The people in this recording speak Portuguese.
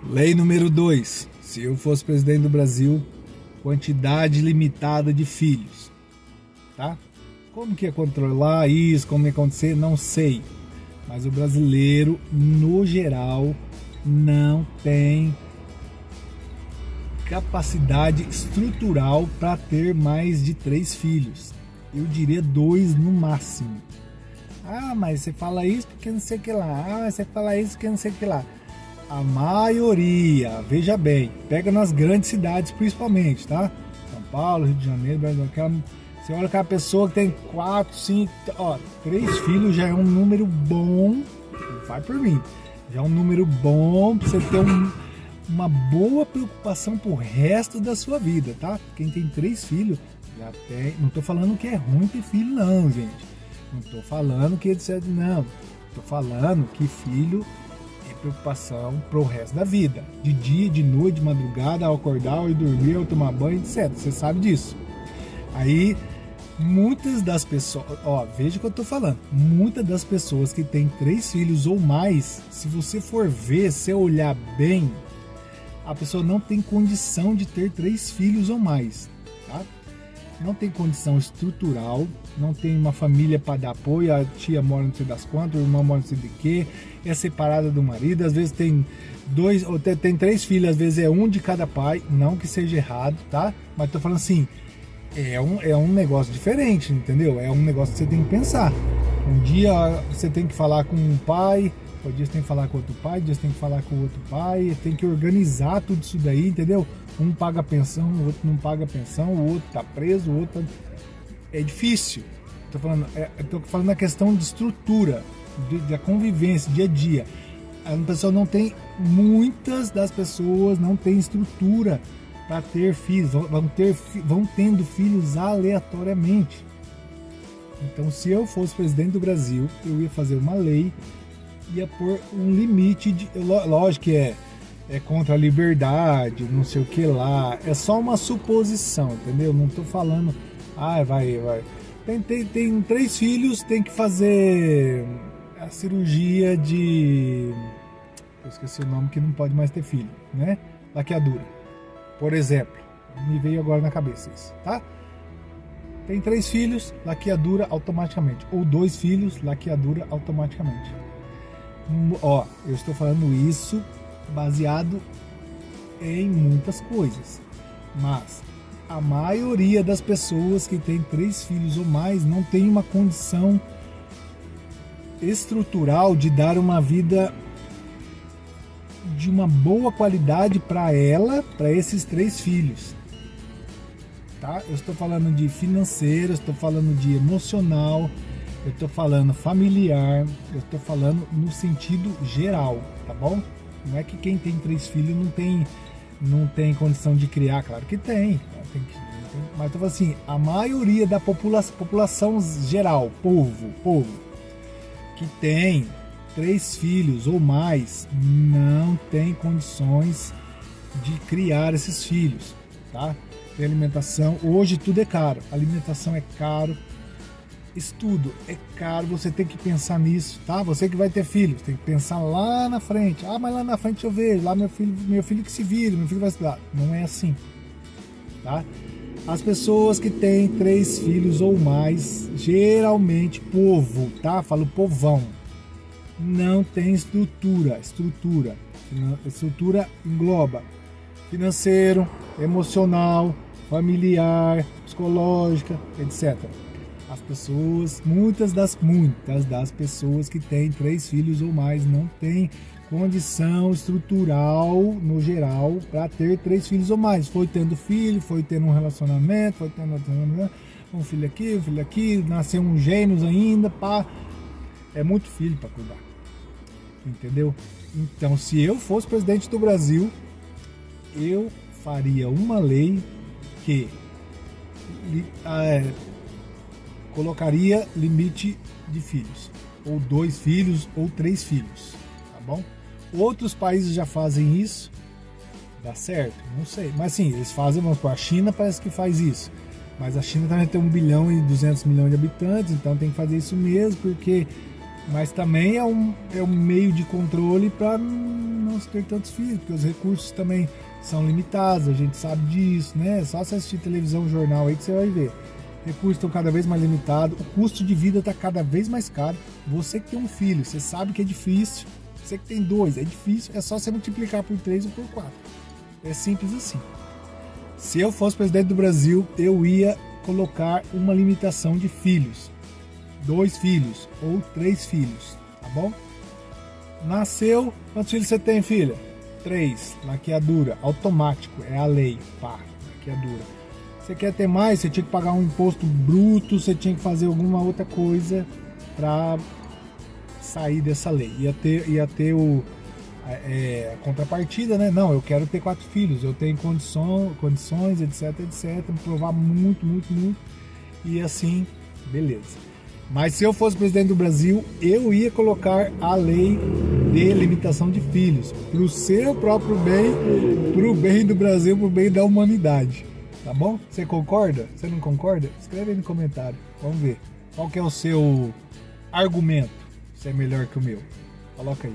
Lei número 2. Se eu fosse presidente do Brasil, quantidade limitada de filhos. Tá? Como que ia controlar isso? Como ia acontecer? Não sei. Mas o brasileiro, no geral, não tem capacidade estrutural para ter mais de 3 filhos. Eu diria 2 no máximo. Ah, mas você fala isso porque não sei o que lá. Ah, você fala isso porque não sei o que lá. A maioria, veja bem, pega nas grandes cidades principalmente, tá? São Paulo, Rio de Janeiro, Brasil, você olha aquela pessoa que tem 4, 5, 3 filhos já é um número bom, vai por mim, já é um número bom pra você ter uma boa preocupação pro resto da sua vida, tá? Quem tem 3 filhos, já tem, não tô falando que é ruim ter filho não, gente, não tô falando que não, tô falando que filho preocupação pro resto da vida, de dia, de noite, de madrugada, ao acordar, ao ir dormir, ao tomar banho, etc. Você sabe disso. Aí, muitas das pessoas, veja o que eu tô falando, muitas das pessoas que têm 3 filhos ou mais, se você for ver, se olhar bem, a pessoa não tem condição de ter 3 filhos ou mais, tá? Não tem condição estrutural, não tem uma família para dar apoio, a tia mora não sei das quantas, o irmão mora não sei de quê, é separada do marido, às vezes tem 2 ou tem 3 filhos, às vezes é um de cada pai, não que seja errado, tá? Mas tô falando assim, é um negócio diferente, entendeu? É um negócio que você tem que pensar. Um dia você tem que falar com um pai, outro dia você tem que falar com outro pai, outro dia você tem que falar com outro pai, tem que organizar tudo isso daí, entendeu? Um paga pensão, o outro não paga pensão, o outro tá preso, o outro é difícil. Tô falando na questão de estrutura, da convivência, dia a dia. A pessoa não tem, muitas das pessoas não têm estrutura para ter filhos, vão tendo filhos aleatoriamente. Então, se eu fosse presidente do Brasil, eu ia fazer uma lei, ia pôr um limite de, lógico que é contra a liberdade, não sei o que lá, é só uma suposição, entendeu? Não tô falando, vai. Tem 3 filhos, tem que fazer a cirurgia de, eu esqueci o nome, que não pode mais ter filho, né? Laqueadura, por exemplo, me veio agora na cabeça isso, tá? Tem 3 filhos, laqueadura automaticamente, ou 2 filhos, laqueadura automaticamente. Eu estou falando isso baseado em muitas coisas, mas a maioria das pessoas que tem 3 filhos ou mais não tem uma condição estrutural de dar uma vida de uma boa qualidade para ela, para esses 3 filhos, tá? Eu estou falando de financeiro, eu estou falando de emocional, eu estou falando familiar, eu estou falando no sentido geral, tá bom? Não é que quem tem 3 filhos não tem condição de criar, claro que tem, mas eu tô falando assim, a maioria da população geral, povo, que tem 3 filhos ou mais, não tem condições de criar esses filhos, tá? Tem alimentação, hoje tudo é caro, alimentação é caro, estudo é caro, você tem que pensar nisso, tá? Você que vai ter filhos, tem que pensar lá na frente. Mas lá na frente eu vejo, lá meu filho que se vira, meu filho vai estudar. Não é assim, tá? As pessoas que têm 3 filhos ou mais, geralmente povo, tá? Falo povão, não tem estrutura. Estrutura engloba financeiro, emocional, familiar, psicológica, etc. As pessoas, muitas das pessoas que têm 3 filhos ou mais não têm condição estrutural, no geral, para ter 3 filhos ou mais. Foi tendo filho, foi tendo um relacionamento, foi tendo um filho aqui, nasceu um gêmeos ainda, é muito filho para cuidar, entendeu? Então, se eu fosse presidente do Brasil, eu faria uma lei que colocaria limite de filhos, ou 2 filhos, ou 3 filhos, tá bom? Outros países já fazem isso, dá certo? Não sei, mas sim, eles fazem, vamos supor, a China parece que faz isso, mas a China também tem 1 bilhão e 200 milhões de habitantes, então tem que fazer isso mesmo, mas também é um meio de controle para não não se ter tantos filhos, porque os recursos também são limitados, a gente sabe disso, né? Só você assistir televisão, jornal aí que você vai ver. Recursos estão cada vez mais limitados, o custo de vida está cada vez mais caro. Você que tem um filho, você sabe que é difícil. Você que tem 2, é difícil, é só você multiplicar por 3 ou por 4. É simples assim. Se eu fosse presidente do Brasil, eu ia colocar uma limitação de filhos. 2 filhos ou 3 filhos, tá bom? Nasceu, quantos filhos você tem, filha? 3, laqueadura, automático, é a lei, pá, laqueadura. Você quer ter mais, você tinha que pagar um imposto bruto, você tinha que fazer alguma outra coisa para sair dessa lei. Ia ter a contrapartida, né? Não, eu quero ter 4 filhos, eu tenho condições, etc, provar muito, e assim, beleza. Mas se eu fosse presidente do Brasil, eu ia colocar a lei de limitação de filhos, para o seu próprio bem, para o bem do Brasil, para o bem da humanidade. Tá bom? Você concorda? Você não concorda? Escreve aí no comentário. Vamos ver. Qual que é o seu argumento? Se é melhor que o meu. Coloca aí.